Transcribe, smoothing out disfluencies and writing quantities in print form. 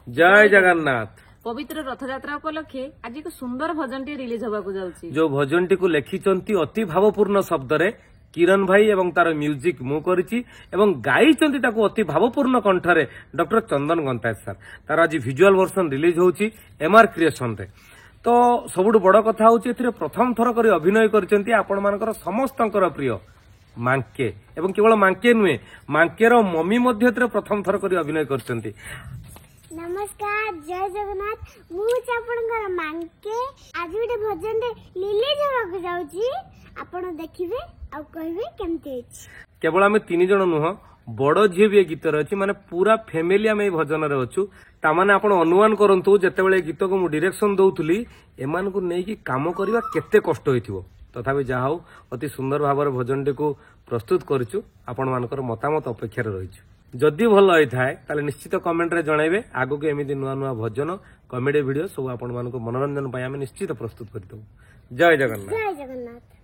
जय जगन्नाथ। पवित्र रथयात्रा उपलक्षे आज एक सुंदर भजन टी रिलीज होगा जो भजन टी को लिखिचंती अति भावपूर्ण शब्द रे किरण भाई एवं तार म्यूजिक मु करिछि एवं गाइचंती ताको अति भावपूर्ण कंठरे डॉक्टर चंदन गंताय सर। तार आज विजुअल वर्जन रिलीज होउछि एमआर क्रिएशन रे। तो सबुठ बड़ कथा होउछि एथिरे प्रथम थर करी अभिनय करिसंती आपण मानकर समस्तंकर प्रिय मांके एवं केवल मांके नुहे मांकेर मम्मी मध्य एथिरे प्रथम थर करी अभिनय करिसंती। नमस्कार जय जगन्नाथ मुझे आपनकर मांके आज गोटे भजन रिलीज होगा जाउची आपण देखिबे आ कहबे केमते अछि। केवल आम 3 जण नुह बड़ झील भी गीत अच्छी माने पूरा फैमिली आम भजन अच्छु ताने आपण अनुमान करंतु जेतेबेले गीत को मु डायरेक्शन दउथुली एमान को नै कि काम करबा केते कष्ट होइथिबो तथापि जा हौ अति सुंदर भाव भजन को प्रस्तुत करिछु आपण मानकर मतामत अपेक्षा रहिछु। जदि भल होइथाय ताले निश्चित कमेंट रे जणाइबे आगो के एमिति नुआ नुआ भजन कॉमेडी वीडियो सब आपण मानको मनोरंजन पय आम निश्चित प्रस्तुत करथौ। जय जगन्नाथ। जय जगन्नाथ।